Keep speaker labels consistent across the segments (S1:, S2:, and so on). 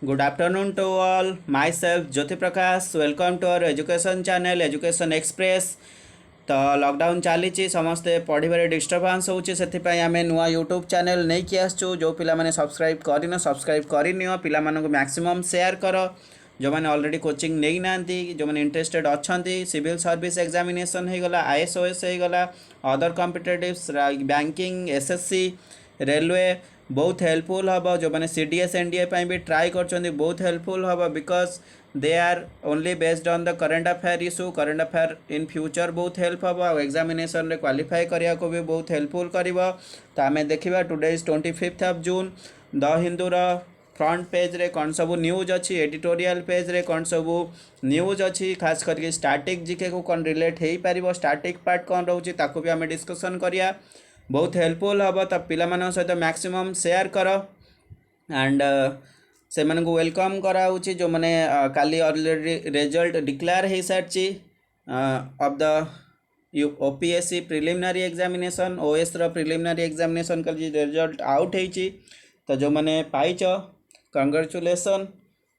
S1: Good afternoon to all. Myself Jyoti Prakash. Welcome to our education channel Education Express. तो lockdown चली समस्ते पढ़ार disturbance होचे से आम नुआ यूट्यूब चैनल नहीं कि आसचु जो पिला माने सब्सक्राइब करनियो पिला मानक मैक्सिमम शेयर कर जो मैंने ऑलरेडी कोचिंग नहीं ना जो मैंने इंटरेस्टेड अच्छा सिविल सर्विस एग्जामिनेशन हो गला ISOS हो गला other competitives banking SSC railway बहुत हेल्पफुल हम जो मैंने CDS NDA भी ट्राई कर बहुत हेल्पफुल हम because they are only based on the current affair issue current affair in future बहुत हेल्प हम आ एग्जामिनेशन रे क्वालिफाई करने को भी बहुत हेल्पफुल कर तो आम देखा today is 25 June the Hindur front page रे कौन सब न्यूज अच्छी एडिटोरियल पेज रे कौन सब न्यूज अच्छी खास करके स्टैटिक जीके को कौन रिलेट हो पार स्टैटिक पार्ट कौन रोचे ताको भी आम डिस्कसन करिया बहुत हेल्पफुल हम तो पिला सहित मैक्सिमम शेयर कर एंड से मानक वेलकम कराऊँगी जो मैंने काली ऑलरेडी रिजल्ट डिक्लेयर हो sorry of the OPSC preliminary examination OS रो प्रिलिमिनरी एग्जामिनेशन का रिजल्ट आउट होती तो जो मैंने पाइच कंग्रेचुलेसन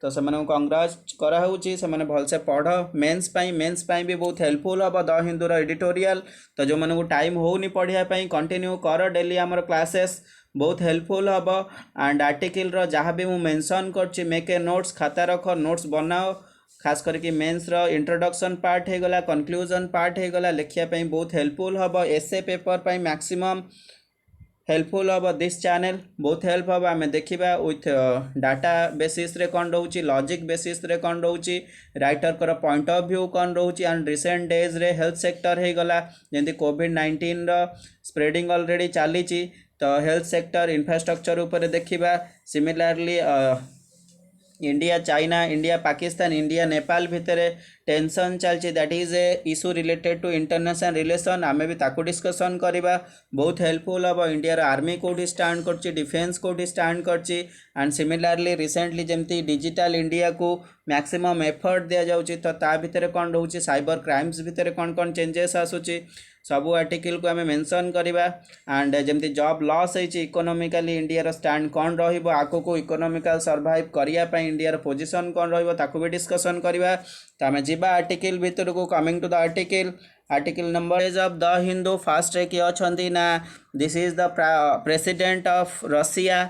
S1: तो से कंग्राच कराऊँगी से भलसे पढ़ मेन्स भी बहुत हेल्पफुल हम द हिंदूर एडिटोरियल तो जो मैंने टाइम होनी पढ़ाई कंटिन्यू कर डेली आमर क्लासेस बहुत हेल्पफुल हम एंड आर्टिकल जहाँ भी मुझे मेंशन कर मेक ए नोट्स खाता रख नोट्स बनाओ खास करके मेन्स इंट्रोडक्शन पार्ट हो गला कंक्लूजन पार्ट हो गला लिखापी बहुत हेल्पफुल हम एसे पेपर मैक्सिमम हेल्पफुल हम दिस चैनल बहुत हेल्प हम आम देखा विथ डाटा बेसिस रे कौन रोचे लॉजिक बेसिस रे कौन रोचे राइटर कर पॉइंट ऑफ व्यू कौन रोचे एंड रिसेंट डेज रे हेल्थ सेक्टर हो गला जमी कोविड-19 स्प्रेडिंग ऑलरेडी चली तो हेल्थ सेक्टर इंफ्रास्ट्रक्चर उपर देखा similarly India China India Pakistan India Nepal भितर टेंशन चलती that is a issue related to international relation आमे भी ताको डिस्कसन करवा बहुत हेल्पफुल हम इंडिया आर्मी कोठी स्टांड कर डिफेन्स कोठी स्टांड कर एंड सिमिलरली रिसेंटली जमती डिजिटल इंडिया को मैक्सिमम एफर्ट दिया जाउची तो ता भितर कौन रोचे साइबर क्राइम्स भितर कौन कौन चेंजेस आसूची सबू आर्टिकल को आम मेंशन करवा एंड जमती जॉब लॉस होती इकोनॉमिकली इंडिया स्टैंड कौन रगो को इकोनॉमिकल सर्वाइव करने इंडिया पोजीशन कौन रही भी डिस्कसन करवा तो आम जा आर्टिकल भितर को coming to the article number page of the Hindu first रे किए अच्छा ना this is the president of Russia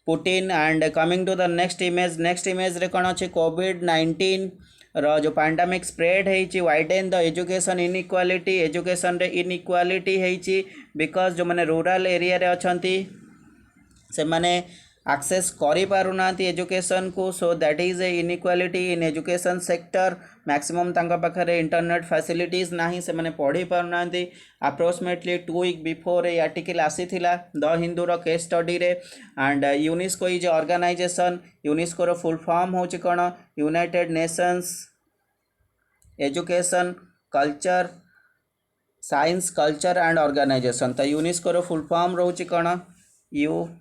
S1: Putin and coming to the next image रे कौन अच्छे कोविड-19 जो पैंडेमिक स्प्रेड होती widen the education inequality education रे इनइक्वालिटी होती बिकज जो मैंने रूरल एरिया रे अछंती से माने एक्सेस करि पारुना एजुकेशन को so that is a inequality in education sector maximum तांका पाखरे इंटरनेट फैसिलिटीज नाही से माने पढ़ी पारुना approximately 2 week before a article आसीथिला द हिंदूर केस स्टडी रे and UNESCO is organisation UNESCO रो फुल फॉर्म होची कोन United Nations education culture science culture and organisation तो यूनेस्को रो फुल फॉर्म रोची कोन यूनेस्को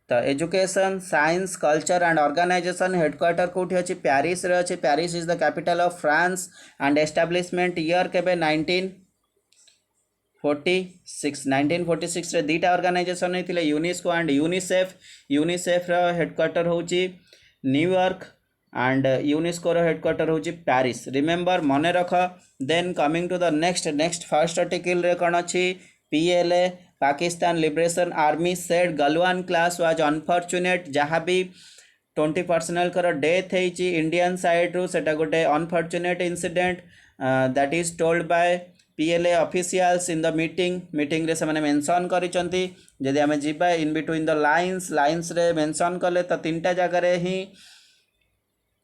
S1: तो education science culture and organisation headquarter कौटी अच्छी पेरिस रे अच्छी Paris is the capital of France and establishment year केबे 1946 रे दीटा ऑर्गेनाइजेशन होते यूनेस्को एंड यूनिसेफ रो हेडक्वार्टर होची न्यूयॉर्क एंड यूनेस्को रो हेडक्वार्टर होची पेरिस रिमेंबर मने रख then coming to the next first article रे कौन अच्छी PLA Pakistan Liberation Army said Galwan clash was unfortunate जहाँ भी 20 पर्सनल कर डेथ होती इंडियन साइड रू सेटा गोटे unfortunate incident that is told by PLA officials in the meeting रे से माने मेंशन करिसंती जदि आमे जिबा इन बिटवीन द लाइन्स रे मेंशन कले तो 3टा जगह रे ही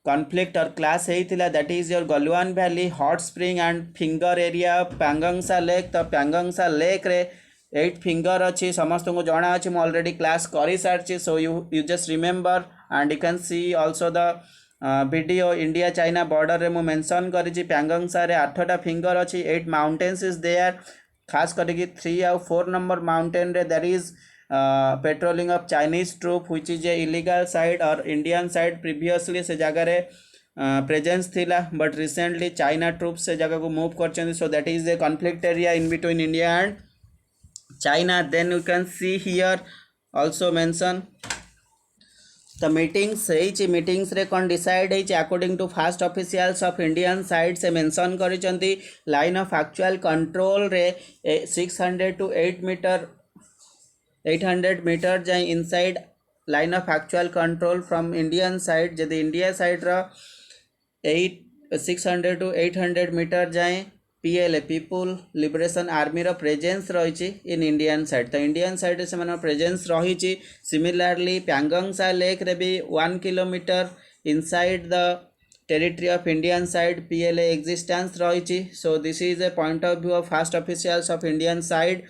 S1: कॉन्फ्लिक्ट और क्लास होता that is your Galwan valley hot spring and finger area Pangong Tso lake तो पैंगंगसा लेक रे 8 फिंगर अच्छी समस्त को जना अच्छी मुझे ऑलरेडी क्लास कर सारी so you just remember and you can C also the video India China border रे मुझे मेंशन करी पैंगंगसा रे 8टा फिंगर अच्छी 8 माउंटेन्स इज देयर खास करके 3 और 4 नंबर माउंटेन रे that is patrolling of Chinese troop which is a illegal side और इंडियन साइड प्रीवियसली से जगह रे प्रेजेंस थिला बट रिसेंटली चाइना ट्रूप्स से जगह को मूव कर सो that is A conflict area in between India and China. Then you can see here also mention. The meetings रे कौन डिसाइड होइछि according to fast officials of Indian side से mention करिसेंती line of actual control रे 600 to 800 metre जाए inside line of actual control from Indian side जदि India side रो 600 to 800 metre जाए पीएलए पीपुल लिबरेशन आर्मी रो presence रही in Indian side तो इंडियन साइड से मन प्रेजेंस रही सिमिलरली प्यांगंगसा लेक रे भी 1 kilometre inside the territory of Indian side PLA existence रही so this is a point of view of fast officials of Indian side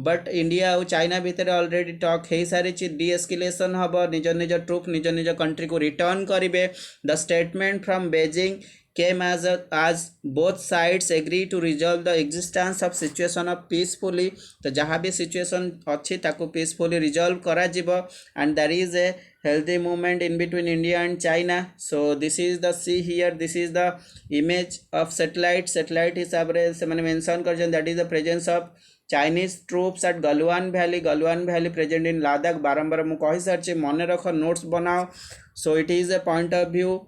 S1: but India और China भितर already talk हो सारी डीएस्केलेशन हम निज निज ट्रुप निज निज कंट्री को रिटर्न करेंगे the statement from Beijing came as both sides agree to resolve the existence of situation of peacefully तो जहाँ भी situation अच्छी ताको peacefully resolve करा जिवो and there is a healthy movement in between India and China so this is the see here this is the image of satellite हिसाब रे से मैंने mention कर that is the presence of Chinese troops at Galwan Valley present in Ladakh बारंबार मु कहि सारछि मने रख notes बनाओ so it is a point of view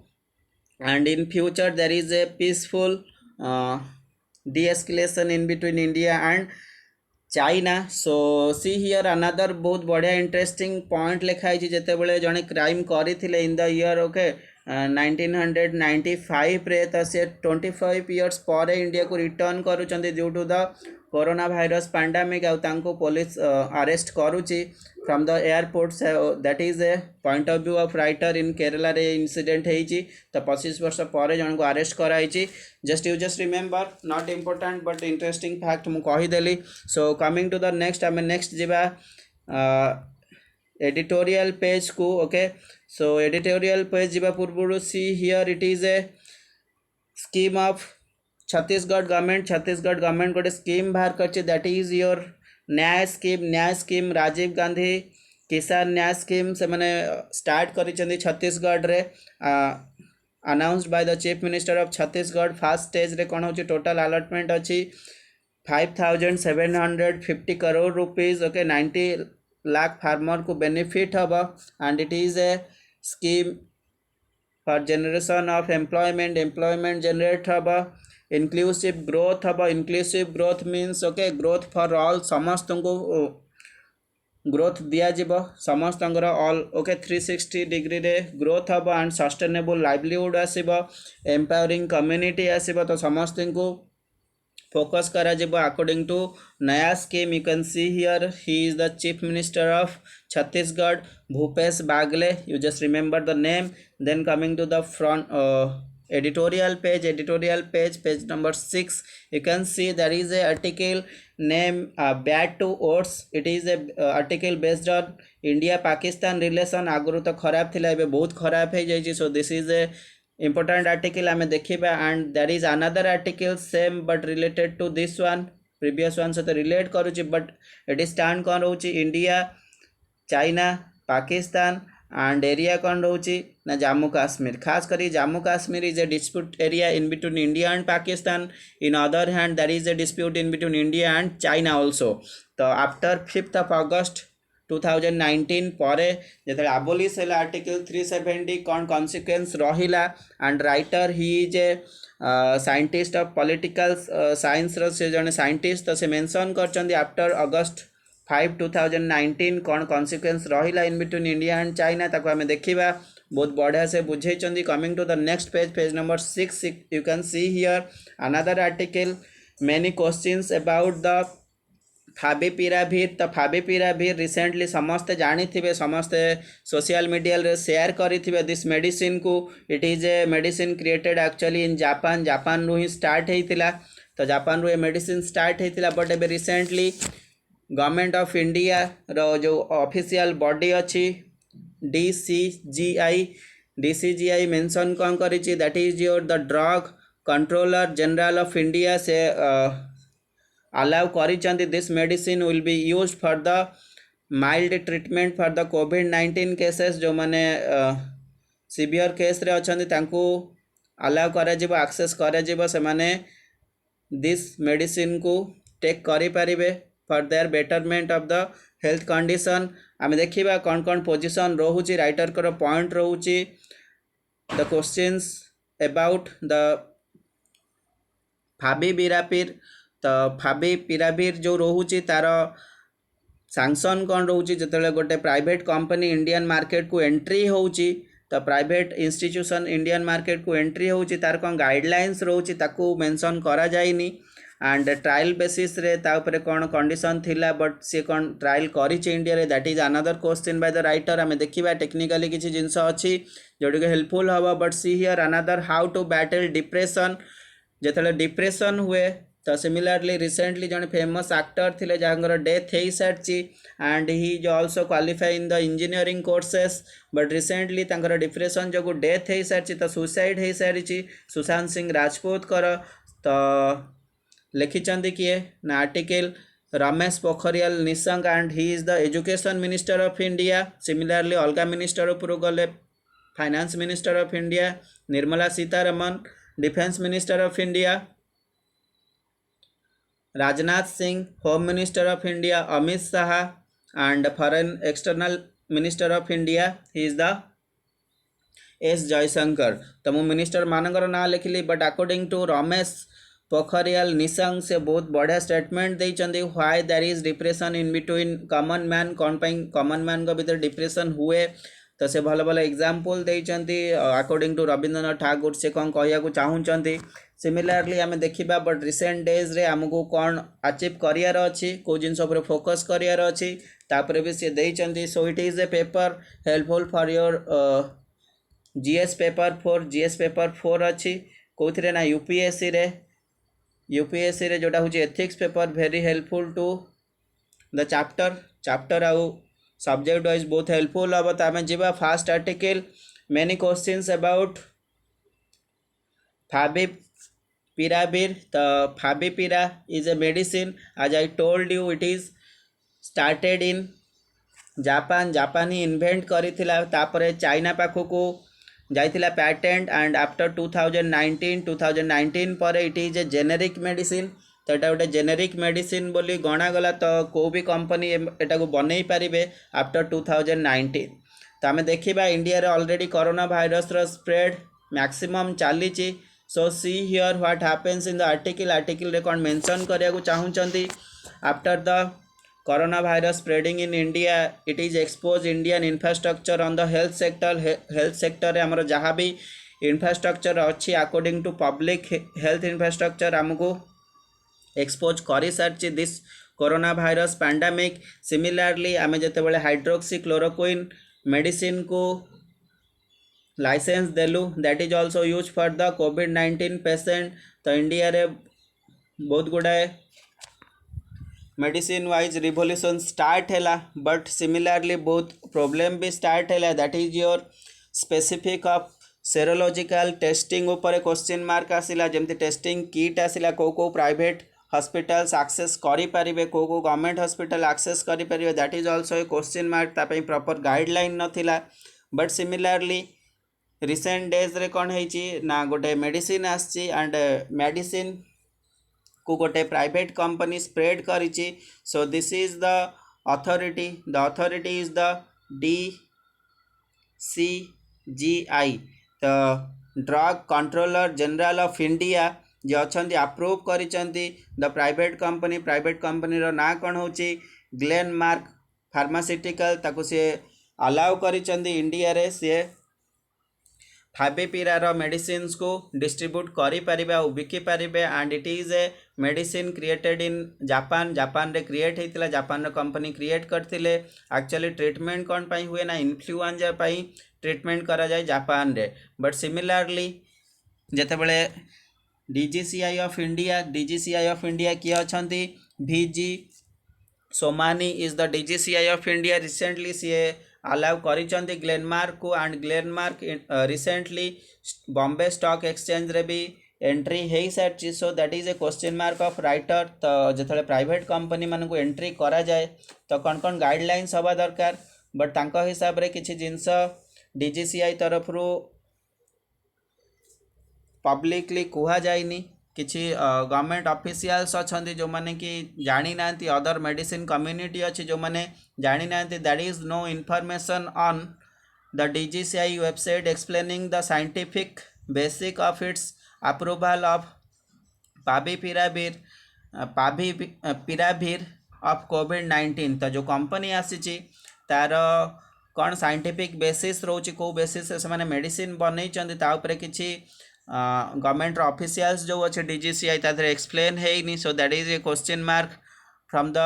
S1: and in future there is a peaceful de-escalation in between India and China so see here another बहुत बढ़िया interesting point लिखा है जेते बेले जने crime करिथिले in the year okay 1995 रे तो से 25 years पर इंडिया को रिटर्न करूचंदी due to the coronavirus pandemic आउ तांको पुलिस अरेस्ट करूची from the airport that is a point of view of writer in Kerala रे इंसिडेंट होईची तो 25 वर्ष पर जन को अरेस्ट कराईची just remember not important but interesting fact मु कहि देली so coming to the next आम नेक्स्ट जीवा एडिटोरियल पेज को ओके सो एडिटोरियल पेज जीवा पूर्व see here it is a scheme of Chhattisgarh government गोटे स्कीम बाहर कर that is your Nyay scheme Rajiv Gandhi Kisan Nyay scheme से मैंने स्टार्ट कर छत्तीसगढ़ रे announced by the chief minister of Chhattisgarh first stage रे कौन हो टोटल अलॉटमेंट अच्छी 5750 crore rupees okay 90 lakh farmer को बेनिफिट हम and it is a scheme for generation of employment generate हम inclusive growth means okay growth for all समस्त को growth दिज्व समस्त ऑल ओके 360 डिग्री रे ग्रोथ हम एंड सस्टेनेबल लाइवलीहुड आसब एम्पावरिंग कम्युनिटी आसब तो समस्त को फोकस करा जिवो अकॉर्डिंग टू नया scheme you can see here he is the chief minister of Chhattisgarh Bhupesh Baghel you just remember the name then coming to the front editorial page number 6 you can see there is a article named bad to oats it is a article based on India Pakistan relation आगुरु तो खराब थिला एबे बहुत खराब है जाई so this is a important article आमे देखिबा and there is another article same but related to this one previous one से तो relate करूची but it is stand कौन रहउची India China Pakistan and area कौन रोची ना जम्मू काश्मीर खास करी Jammu Kashmir is a dispute area in between India and Pakistan in other hand there is a dispute in between India and China also तो after 5th of August 2019 पर जो आबोलिश है article 370 कौन consequence रहिला and writer he is a scientist of political science से जने scientist तो से मेंशन करचंदी आफ्टर August 5 2019 कौन कॉन्सिक्वेंस रहिला in between India and China ताको हमें देखिबा बहुत बढ़िया से बुझेचंदी coming to the next page number 6 you can see here another article many questions about the favipiravir तो फाविपिराविर रिसेंटली समस्ते जानी थे समस्ते सोशल मीडिया रे शेयर करी दिस मेडिसिन को it is a medicine created actually in Japan रु ही स्टार्ट होता तो जापान रु मेडिसिन स्टार्ट होता बट एबे रिसेंटली गवर्नमेंट ऑफ इंडिया रो जो ऑफिशियल बॉडी अच्छी DCGI मेंशन कौन करी that is your the drug controller general of India से अलाउ करी this medicine will be use for the mild treatment for the COVID-19 cases जो माने severe case रे अछंदी तांको अलाउ करा जिवो एक्सेस करा जिवो से माने दिस मेडिसिन को टेक करि परिबे for their betterment of the health condition आम देखा कौन कौन पोजिशन रोचे राइटर कर पॉइंट रोचे the questions about the favipiravir तो फाविपिराविर जो रोचे तार सैंक्शन कौन रोचे जो गोटे प्राइवेट कंपनी इंडियन मार्केट को एंट्री होची तो प्राइवेट इंस्टीट्यूशन इंडियन मार्केट को एंट्री होची तार कौन गाइडलाइंस रोचे ताकू मेंशन करा जाइनी एंड ट्रायल बेसिस रे ता ऊपर कौन कंडीशन थिला बट सी कौन ट्रायल करिचे इंडिया रे that is another question by the writer आम देखा टेक्निकली किसी जिनस अच्छी जोटी हेल्पफुल हम but see here another how to battle depression जो डिप्रेशन हुए तो सिमिलरली रिसेंटली जन फेमस एक्टर थे जहाँ डेथ हो सारी and he is also qualify in the engineering courses but recently depression जो डेथ हो सारी तो सुसाइड हो सारी सुशांत सिंह राजपूत कर तो लिखिंट किए ना article Ramesh Pokhriyal Nishank and he is the education minister of India similarly अलग मिनिस्टर उपर गले finance minister of India Nirmala Sitharaman defence minister of India Rajnath Singh home minister of India Amit Shah and foreign external minister of India he is the S Jaishankar तो मु minister मानकर ना लिखिली but according to Ramesh Pokhriyal Nishank से बहुत बढ़िया स्टेटमेंट देइचंदी why there is depression in between common man कौन कॉमन मैन को भीतर डिप्रेशन हुए तो से भल भल एग्जाम्पल देइचंदी अकॉर्डिंग टू रविंद्रनाथ ठाकुर से कौन कहया चाहूँगी सिमिलरली आम देखा बट रिसेंट डेज रे आमको कौन अचीव करियर अच्छी कौ जिन फोकस करियर अच्छी तापर भी सी देइचंदी so it is a paper helpful for your GS paper 4 अच्छी कौन ना यूपीएससी रे जोटा हूँ ethics paper very helpful to the chapter आउ सब्जेक्ट वाइज बहुत हेल्पफुल हम तो आम जा first article many questions about favipiravir तो favipiravir is a medicine as I told you it is started in Japan ही इन्वेंट करिथिला तापरे चाइना पाखकू जाइथिला पेटेंट एंड आफ्टर 2019 पर it is A generic medicine तो यहाँ गोटे जेनेरिक मेडिसिन बोली गणागला तो कौ भी कंपनी एटा को बनई पारे आफ्टर 2019 तो आम देखा इंडिया रे ऑलरेडी कोरोना वायरस रो स्प्रेड मैक्सिमम चली so see here what happens in the article रे कौन मेंशन करिया चाहूँगी after the coronavirus spreading in India it is expose Indian infrastructure on the health sector रे हमर जहाँ भी इंफ्रास्ट्रक्चर अच्छी according to public health infrastructure आमको एक्सपोज कर सारी this coronavirus pandemic similarly आम जिते हाइड्रोक्सी क्लोरोक्विन मेडिसिन को लाइसेंस देलु that is also use for the covid patient तो इंडिया रे बहुत गुड़ाए मेडिसिन वाइज रिवोल्यूशन स्टार्ट है बट सिमिलरली बहुत प्रोब्लेम भी स्टार्ट है that is your specific of serological testing ऊपर क्वेश्चन मार्क आसिला जमती टेस्टिंग किट आसिला को प्राइवेट हॉस्पिटल्स एक्सेस करें को गवर्नमेंट हॉस्पिटल एक्सेस करें that is also a question mark तापाई प्रॉपर गाइडलाइन नथिला बट सिमिलरली रिसेंट डेज रे कौन है ना गोटे मेडिसिन आसी एंड मेडिसिन को गोटे प्राइवेट कंपनी स्प्रेड करिछि so this is the authority is the DCGI तो drug controller general of India जो अच्छा अप्रूव करिसेंती द प्राइवेट कंपनी रो ना कौन होची ग्लेनमार्क फार्मास्यूटिकल ताको से अलाउ करिसेंती इंडिया रे से फाविपिरार मेडिसिन्स को डिस्ट्रीब्यूट करें और बिकी पारे and it is a medicine created in Japan रे क्रिएट होता जापान कंपनी क्रिएट करते एक्चुअली ट्रीटमेंट कौन पाई हुए ना इन्फ्लुएंजा पाई ट्रीटमेंट करा जाए जापान रे बट सिमिलरली जितेबले DGCI ऑफ इंडिया किए अच्छा VG Somani is the DGCI of India recently सी अलाउ करिसेंती ग्लेनमार्क को and Glenmark recently Bombay stock exchange रे भी एंट्री हो सारी so that is a question mark of writer तो जो प्राइवेट कंपनी मान को एंट्री करा जाए तो कौन कौन गाइडलाइंस हवा दरकार बट तांको हिसाब रे किछि जिनस DGCI तरफ पब्लिकली कहुआ जाइनी किसी गवर्नमेंट ऑफिशियल्स अच्छा जो मैंने कि जानी ना अदर मेडिसिन कम्युनिटी अच्छी जो मैंने जानी ना that is no information on the DGCI website explaining the scientific basic of its approval of favipiravir favipiravir of कोविड-19। तो जो कंपनी आसी तार कौन साइंटिफिक बेसिस रोचे कौ बेसिस से मेडिसिन बनई किसी गवर्नमेंट ऑफिशियल्स जो अच्छे DGCI तादर एक्सप्लेन है सो that is a question mark from the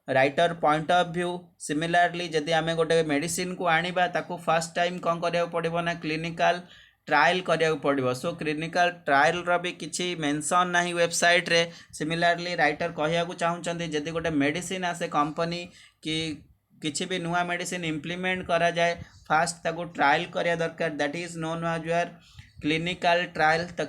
S1: writer point of view. Similarly जदि आम गोटे मेडिसिन को आनिबा ताकू फर्स्ट टाइम कौन करा पड़ो ना क्लिनिकल ट्रायल करा पड़ो। सो क्लिनिकल ट्रायल भी किसी मेंशन ना वेबसाइट रे। सिमिलरली राइटर कहया चाहते जदि गोटे मेडिसिन आसे कंपनी कि किसी भी नुआ मेडिसिन इम्प्लीमेंट करा जाए फास्ट ताको ट्रायल करिया दरकार that is known as your clinical trial. तो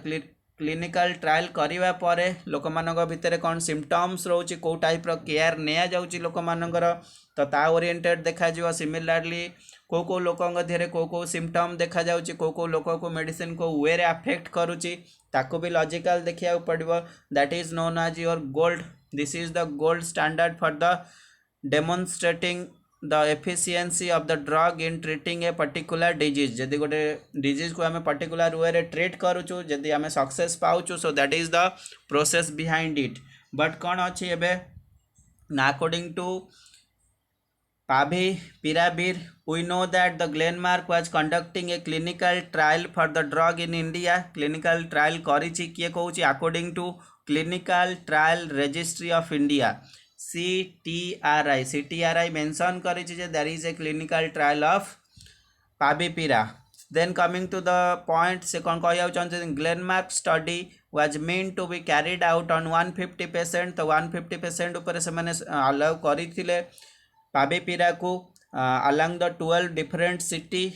S1: क्लिनिकल ट्रायल करिवा परे लोक मानक भितर कौन सिम्पटम्स रोचे कौ टाइप रो केयर निया जाउची लोक मानकर तो ता ओरिएंटेड देखा जिवो। सिमिलरली को लोक धीरे को सिम्पटम देखा जाउची को लोक को मेडिसिन को वे रे अफेक्ट करूची ताको भी लॉजिकल देखिया पड़िबो that is known as your gold. This is the gold standard for the demonstrating the efficiency of the drug in treating a particular disease. जदि गोटे डिजीज को आम पर्टिकुलर वे रे ट्रीट करूँ जदि आम सक्सेस पाऊँ so that is the process behind it. But कौन अच्छी एबे ना according to Pavipiravir we know that the Glenmark was conducting a clinical trial for the drug in India। clinical trial करिछि किए कहूछि according to clinical trial registry of India CTRI mention करिछि J there is a clinical trial of Pavipira। then coming to the point से कौन कहया चाहते Glenmark study was meant to be carried out on 150 patient। तो 150 patient ऊपर से मैंने allow करिथिले पाविपिरा को along the 12 different city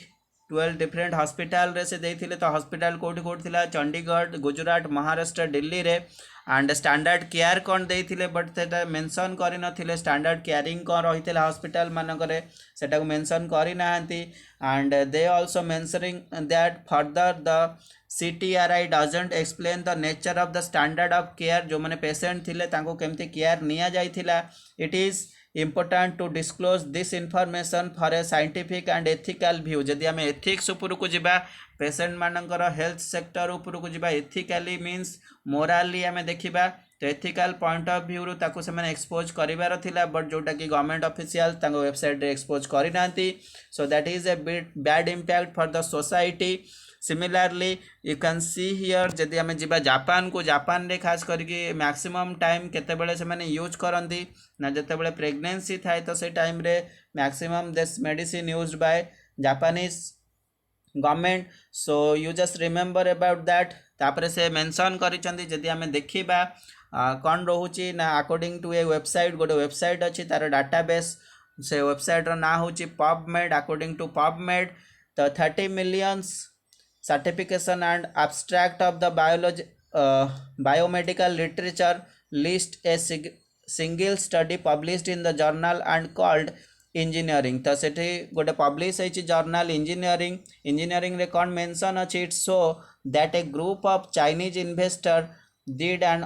S1: 12 different hospital रे से देथिले। तो हॉस्पिटल कोठी कोठी थिला चंडीगढ़ गुजरात महाराष्ट्र दिल्ली रे एंड स्टैंडर्ड केयर कौन देथिले बट सेटा मेंशन करि नथिले स्टैंडर्ड केयरिंग कौन रहिथिला हॉस्पिटल मानकरे सेटा को मेंशन करि नाहंती and they also mentioning that further the CTRI doesn't explain the nature of the standard of care जो माने पेशेंट थिले तांको केमती केयर निया जाइथिला। It is important to disclose this information for a scientific and ethical view। जदि आम ethics उपर को जिबा पेशेंट मानकर हेल्थ सेक्टर उपर को जिबा एथिकली मीन्स मोराली आम देखिबा तो एथिकल पॉइंट ऑफ व्यू रू ताको से माने एक्सपोज करिवार थिला बट जोटा कि गवर्नमेंट ऑफिशियल ताको वेबसाइट रे एक्सपोज करि नांती so that is a bad impact for the society. Similarly you can see here जदि आम जी जापान को जापान रे खास करके मैक्सिमम टाइम केतेबेले से माने यूज करती ना जितेबेले प्रेगनेंसी थाए तो से टाइम रे maximum this medicine used by Japanese government. So you just remember about that. तापर से मेंशन करिसेंती जदि आम देखिबा कौन रोचे ना अकॉर्डिंग टू ए वेबसाइट गोटे वेबसाइट अच्छी तार डाटाबेस से वेबसाइट ना हूँ पबमेड। अकॉर्डिंग टू पबमेड तो 30 millions certification and abstract of the biomedical literature list a single study published in the journal and called engineering। तो सेठी गोटे पब्लिश है जर्नल इंजीनियरिंग रे कौन मेंशन अच्छी it show that A group of Chinese investor did an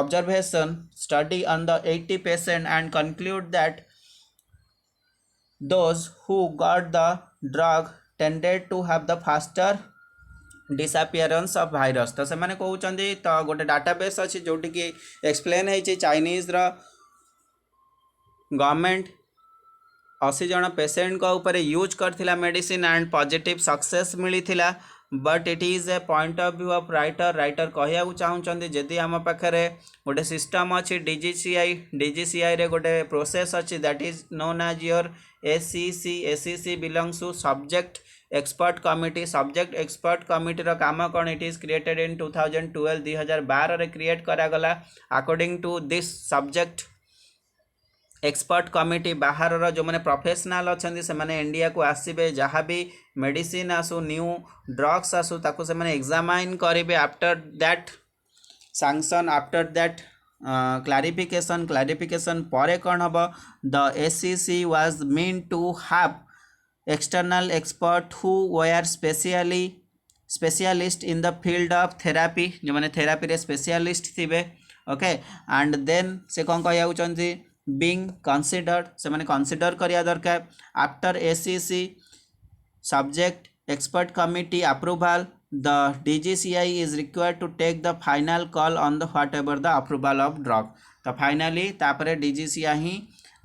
S1: observation study on the 80 patient and conclude that those who got the drug tended to have the faster disappearance of virus। तो से माने कहउचंदी तो गोटे database अच्छी जोटी कि explain है Chinese रा government 80 जन पेशेंट को ऊपर यूज करथिला मेडिसिन एंड पॉजिटिव सक्सेस मिली थिला but it is a point of view of writer कहया चाहूँगी जदि आम पाखे गोटे सिस्टम अच्छी DGCI रे गोटे प्रोसेस अच्छी that is known as your ACC belongs to subject expert committee. Subject expert committee रो काम कौन इट इज क्रिएटेड इन 2012 2012 रे क्रिएट करागला। According to this subject expert committee बाहर जो मैंने प्रोफेशनल अच्छा से मैंने इंडिया को आसबे जहाँ भी मेडिसिन आसू न्यू ड्रग्स आसू ताको से मैंने एग्जामाइन करेंगे after that sanction after that clarification पर कौन हम the ACC was mean to have external expert who were specially specialist in the field of therapy जो मैंने थेरापी रे स्पेशलिस्ट थिबे ओके एंड देन से कौन कहया चाहती बीइंग कंसीडर्ड से माने कंसीडर करिया दरकार after ACC subject expert committee approval the DGCI is required to take the final call on the whatever the approval of drug तो फाइनाली तापर DGCI ही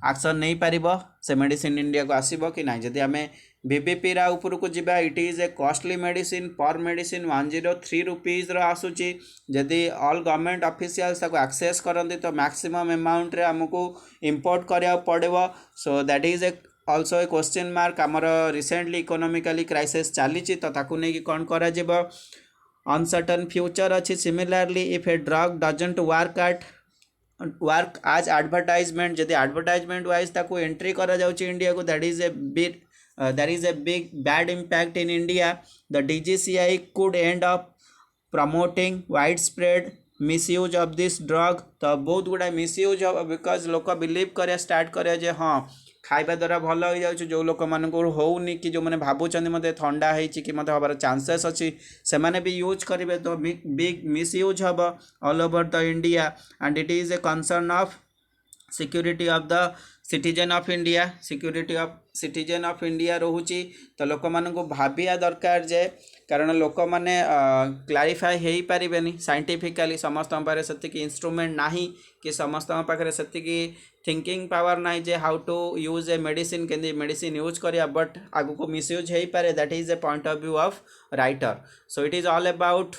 S1: एक्शन नहीं पारिबो से मेडिसिन इंडिया को आसीबो कि नहीं जदि आमे VBP रा ऊपर को जिबा it is a costly medicine पर मेडिसिन 103 रुपीज रो आसुची जदि ऑल गवर्नमेंट ऑफिशियल्स ताको एक्सेस करंती तो मैक्सिमम अमाउंट रे हमको इंपोर्ट करिया पड़िबो so that is a also a question mark आमर रिसेंटली इकोनॉमिकली क्राइसिस चली तो ताकू नहीं कौन करा अनसर्टन फ्यूचर अच्छी similarly if a drug doesn't work आज एडवर्टाइजमेंट जदि एडवर्टाइजमेंट वाइज ताकू एंट्री करा जाउची इंडिया को that is a big bad impact in India the DGCI could and up promoting wide spread misuse of this drug तो बहुत गुड़ा misuse because लोक बिलीव करिया स्टार्ट करिया जे हाँ खाइबा द्वारा भल हो जाउछ जो लोक मान होउनी कि जो मैंने भावुचंदी मते ठंडा होइछि कि मते हबार चांसेस अछि से माने भी यूज करिवे तो बिग मिसयूज हब all over the India and it is a concern of security of the citizen of India security of citizen of India रोची तो लोक मानक भाविया दरकार जे कारण लोक मैंने क्लारिफाई हो पारे साइंटिफिकली समस्त पाखे से इंस्ट्रूमेंट ना कि समस्त पाखे से थिंकिंग पावर ना जे how to use a medicine के मेडिसिन यूज करिया बट आगु को मिसयूज हो पारे that is a point of view of writer so it is all about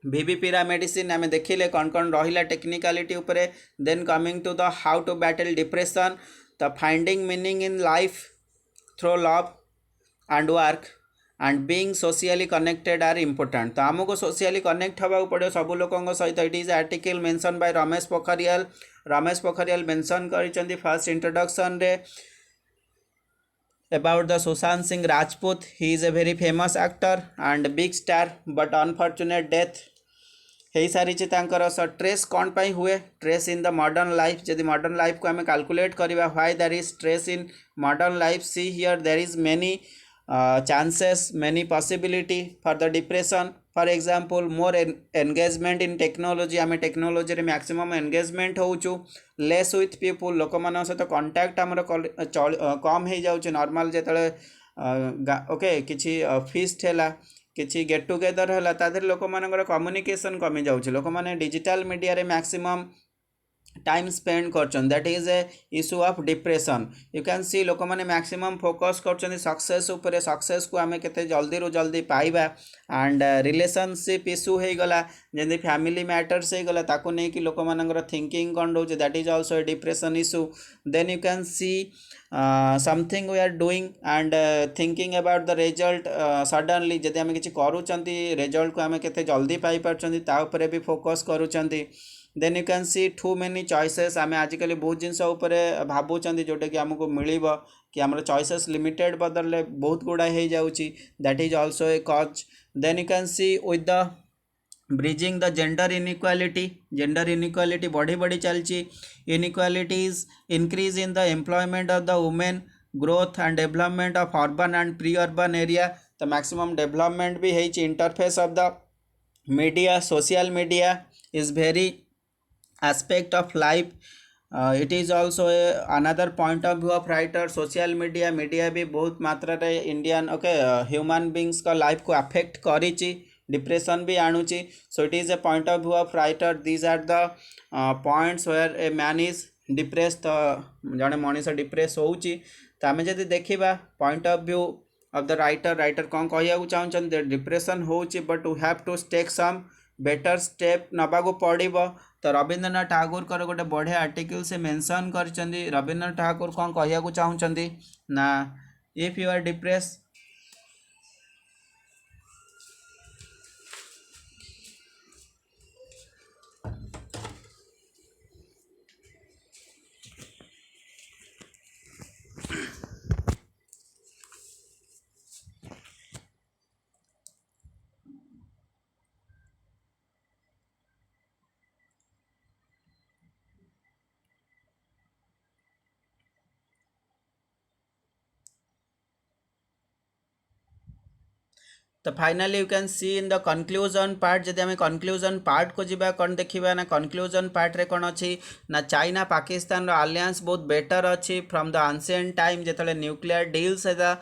S1: VBP रा मेडिसिन आम देखिले कौन कौन रहा टेक्निकालिटी उपरे then coming to the how to battle depression the finding meaning in life through love and work and being socially connected are important तो आमको socially connect होगा पड़े सब लोकों सहित it is article mention by Ramesh Pokhriyal mention कर first introduction रे about the Sushant Singh Rajput. He is a very famous actor and big star but unfortunate death हो सारी सो स्ट्रेस कौन पाई हुए stress in the modern life जदि modern life को आम कैलकुलेट करवा why there is stress in modern life see here there is many chances many possibility for the depression for example more engagement in technology आम technology रे maximum engagement होचु less with people लोक मान सहित contact आमर कम हो जाउछ नॉर्मल जेतले ओके किछि फीस्ट हैला किछि गेट टुगेदर हैला तादर लोक मानकर कम्युनिकेशन कमी जाउछ लोक माने डिजिटल मीडिया रे मैक्सिमम टाइम स्पेंड कर that is A issue of depression you can सी लोक मैंने मैक्सिमम फोकस कर सक्सेस उपर सक्सेस को आम के जल्दी रू जल्दी पाइबा एंड रिलेशनशिप इश्यू हो गला जमी फैमिली मैटर्स हो गला ताको नहीं कि लोक मानकर थिंकिंग कौन रोचे that is also a depression issue then you can see something we are doing and thinking about the result suddenly जदि आम किसी करूँ रिजल्ट को आम के जल्दी पाई पारे भी फोकस करूँ then you can see too many choices आम आजिकल बहुत जिनस भावुँच जोटा कि आमको मिल कि आम चॉइसेस लिमिटेड बदल बहुत गुड़ा हो जाऊँगी that is also a cause then you can see with the bridging the gender inequality बढ़ी बढ़ी चलती inequalities increase in the employment of the women growth and development of urban and pre urban area तो maximum development भी है interface of the media social media is very aspect of life it is also another point of view of writer social media भी बहुत मात्रा रे Indian okay human beings का life को affect करिछि डिप्रेशन भी आणुछि so it is a point of view of writer these are the points where a man is depress तो जड़े मनीष डिप्रेस होउछि तो आम जदि देखा point of view of the writer कौन कहू चाहते डिप्रेशन होउछि but we have to take some better step नबा को पड़ो तो रवींद्रनाथ ठाकुर कर गोटे बढ़िया आर्टिकल से मेंशन कर रवींद्रनाथ ठाकुर कौन कहू चाहते ना इफ यू आर डिप्रेस तो finally you can C in the conclusion part जदि आम कनक्लूजन पार्ट को जीवा कौन देखा ना कनक्लूजन पार्ट रे कौन अच्छी ना चाइना पाकिस्तान आलियांस बहुत बेटर अच्छी फ्रॉम द एंशिएंट टाइम जो न्यूक्लियर डील्स है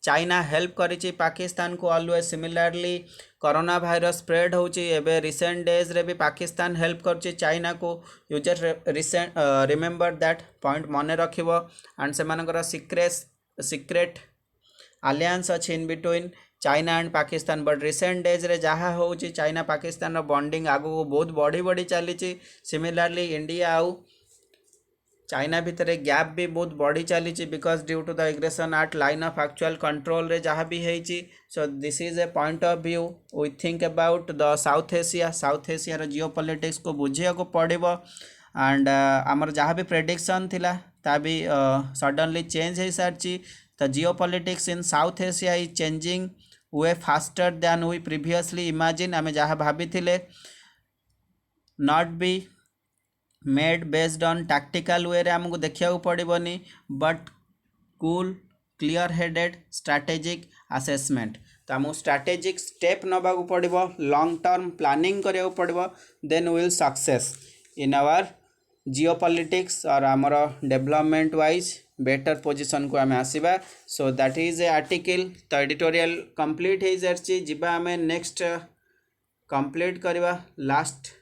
S1: चाइना हेल्प करिछि पाकिस्तान को always similarly corona virus spread होची एबे रिसेंट डेज रे भी पाकिस्तान हेल्प करछि चाइना को you just recent remember that point मने रखिबो एंड से मानकर सीक्रेट आलियांस अच्छी in between China and Pakistan but recent days रे जहाँ होची चाइना पाकिस्तान बॉन्डिंग आगु बहुत बढ़ी बढ़ी चली सिमिलरली इंडिया आउ चाइना भितर गैप भी बहुत बढ़ी चली because due to the aggression at line of actual control रे जहाँ भी होती so this is a point of view we think about the South Asia geopolitics को बुझे को पड़ो एंड आमर जहाँ भी प्रेडिक्शन थिला ता भी सडनली चेंज हो सारी the geopolitics in South Asia is changing way faster than we previously imagine आम जहाँ भाभी not be made based on tactical way रे आमको देखा पड़ोनी but cool clear headed strategic assessment तो आमको स्ट्रैटेजिक स्टेप नवा पड़ो लॉन्ग टर्म प्लानिंग करा पड़ो then will success in our geopolitics और आमर डेवलपमेंट वाइज बेटर पोजिशन को आम आसवा so that is a article तो एडिटोरियल कंप्लीट हो सारी जीवा आम नेक्स्ट कंप्लीट करवा लास्ट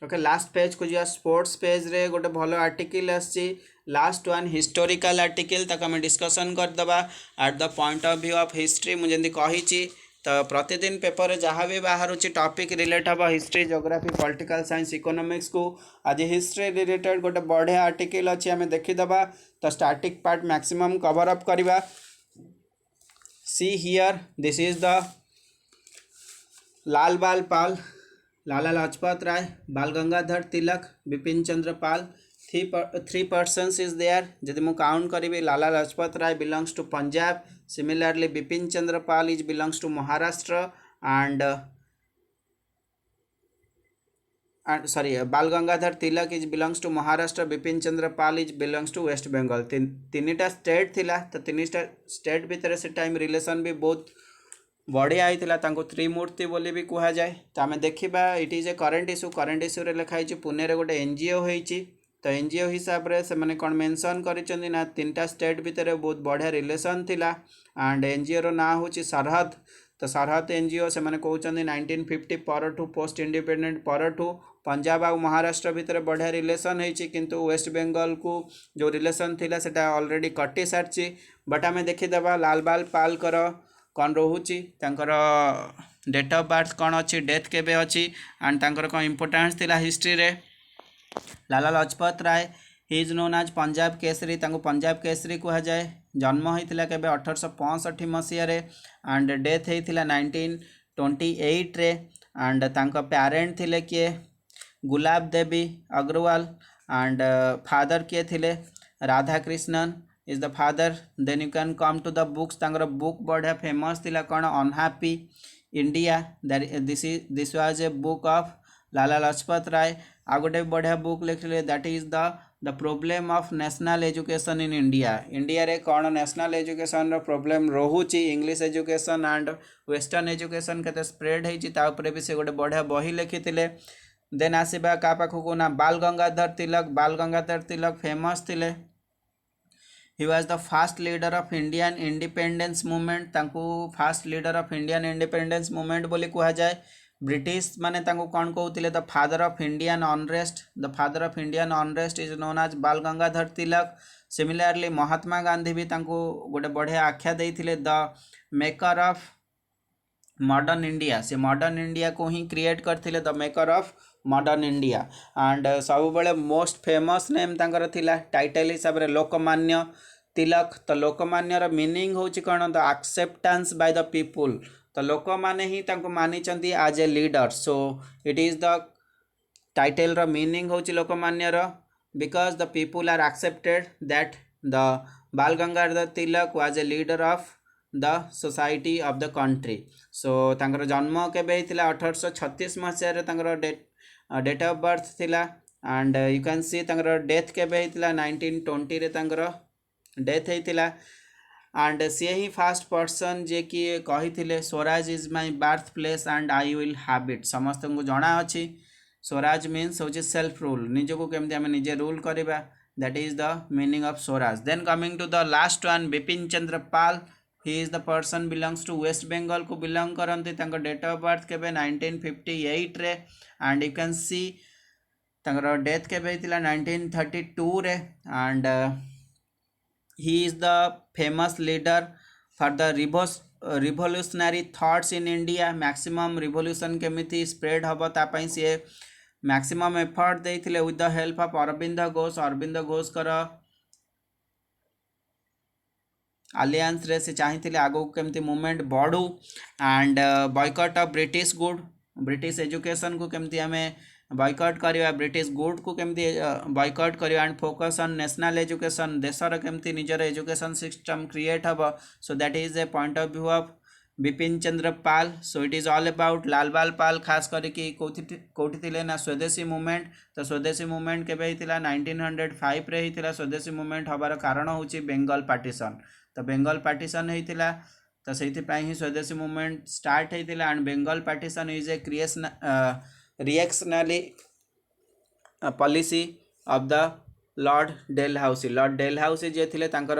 S1: ओके लास्ट पेज को जो स्पोर्ट्स पेज रे गोटे भल आर्टिकल आसी लास्ट वन हिस्टोरिकल आर्टिकल तक आम डिस्कसन करदे at the point of view of history मुझे कही तो प्रतिदिन पेपर जहाँ भी बाहर टॉपिक रिलेट हम history geography political science economics को आज हिस्ट्री रिलेटेड गोटे बढ़िया आर्टिकल अच्छी आम देखीदबा तो starting part maximum cover up करवा see here this is the Lal Bal Pal Lala Lajpat Rai Bal Gangadhar Tilak Bipin Chandra Pal three persons is there जदि मु काउंट करी Lala Lajpat Rai belongs to Punjab similarly Bipin Chandra Pal is belongs to Maharashtra and sorry Bal Gangadhar Tilak is belongs to Maharashtra Bipin Chandra Pal is belongs to west Bengal तीन state थिला तो तीन state भितर से टाइम रिलेशन भी बहुत बढ़िया होता त्रिमूर्ति बोली भी कह जाए तो आम देखा it is A current issue रे लिखाई पुणे गोटे एनजीओ होती तो एनजीओ हिसाब से मैंने कौन मेंशन करिसेंती ना तीनटा स्टेट भितर बहुत बढ़िया रिलेशन थिला एंड एनजीओ रो ना हूँ सरहद तो सरहद एनजीओ से मैंने कहते 1950 पर टू पोस्ट इंडिपेंडेंट पर टू पंजाब आ महाराष्ट्र भितर बढ़िया रिलेशन होती किंतु वेस्ट बेंगल को जो रिलेशन थिला सेटा ऑलरेडी कटि सारी बट आम देखीदबा लाल बाल पाल कर कौन रोचे डेट ऑफ बर्थ कौन अच्छी डेथ केबे अच्छी एंड तांकर कौन इम्पोर्टेंस थिला हिस्ट्री रे Lala Lajpat Rai he is known as Punjab Kesari Punjab Kesari कह जाए जन्म होता केबे 1865 मसीह एंड डेथ होता 1928 रे एंड तांको पेरेंट थिले किए गुलाब देवी अग्रवाल एंड फादर किए थिले Radha Krishnan is the father then you can come to the books book बढ़िया फेमस थिला कौन unhappy India this was a book of Lala Lajpat Rai आ गोटे बढ़िया बुक लिखले that is the problem of national education in India रे कौन नेशनल एजुकेशन रो प्रोब्लेम रोहुची English education and western education केते स्प्रेड होती तापर भी से गोटे बढ़िया बही लिखिथिले देन आसीबा का पाखकु ना बाल गंगाधर तिलक फेमस थिले he was the first leader of Indian independence movement तांकु fast leader of Indian independence movement बोली कह जाए ब्रिटिश माने तांकु कौन कहते the father of Indian unrest is known as Bal Gangadhar Tilak similarly Mahatma Gandhi भी तांकु गोटे बढ़िया आख्या देइथिले the maker of modern India से मॉडर्न इंडिया को ही क्रिएट करथिले the maker of modern India and सब बड़े मोस्ट फेमस नेम तांकर थिला टाइटल हिसाब रे लोकमान्य तिलक तो लोकमान्यर मीनिंग होची कौन the acceptance by the people तो लोक माने ही तांको मानिचंती as a leader so it is the title रो मीनिंग होची लोकमान्यर because the people are accepted that the Bal Gangadhar Tilak was a leader of the society of the country so तांकर जन्म केबे हितला 1836 मसीह तांकर डेट ऑफ बर्थ थिला एंड यू कैन सी तांकर डेथ केबे हितला 1920 रे तांकर death हेतिला and see he fast person जे कि कही Swaraj is my birth place and I will have it समस्त को जना अच्छी स्वराज मीन्स हूँ सेल्फ रूल निजको केमती आम निजे रूल करवा that is the meaning of Swaraj then coming to the last one Bipin Chandra Pal he is the person belongs to west Bengal को बिलोंग करती डेट ऑफ बर्थ के 1958 रे and you can C death के 1932 रे and he is the famous leader for the revolutionary thoughts in India maximum revolution केमिति spread हबो तापाई से maximum effort देइथिले with the help of Arvind Ghosh कर alliance रे से चाहिथिले आगो केमिति मूवमेंट बढ़ू and boycott of British education को केमिति हमें बॉयकॉट करवा ब्रिटिश गुड को केमती बॉयकॉट करवा and focus on national education देशर केमती निजर एजुकेशन सिस्टम क्रिएट हम so that is a point of view of Bipin Chandra Pal so it is all about Lal Bal Pal खास करके कौटी थे ना स्वदेशी मूवमेंट तो स्वदेशी मूवमेंट केबे हितला 1905 रे हितला स्वदेशी मूवमेंट हबार कारण होची बेंगल पार्टीशन तो बेंगल पार्टीशन होइतिला तो सेहितपई ही स्वदेशी मूवमेंट स्टार्ट होइतिला and Bengal partition is a creation reactionary policy of the Lord Dalhousie जे थिले तांकर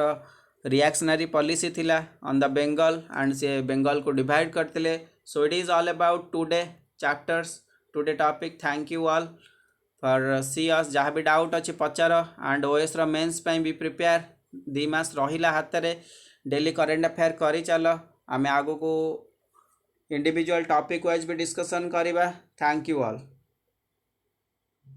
S1: रिएक्शनरी पॉलिसी थिला ऑन द बेंगल एंड से बेंगल को डिवाइड करते so it is all about today chapters today topic thank you all for see us जहाँ भी doubt अच्छी पचार एंड ओएस रो मेंस पे भी प्रिपेयर 2 मास रहिला हाथ रे डेली करेंट अफेयर करी चल आमे आगो को इंडिविजुअल टॉपिक वाइज भी डिस्कशन करिबा थैंक यू ऑल।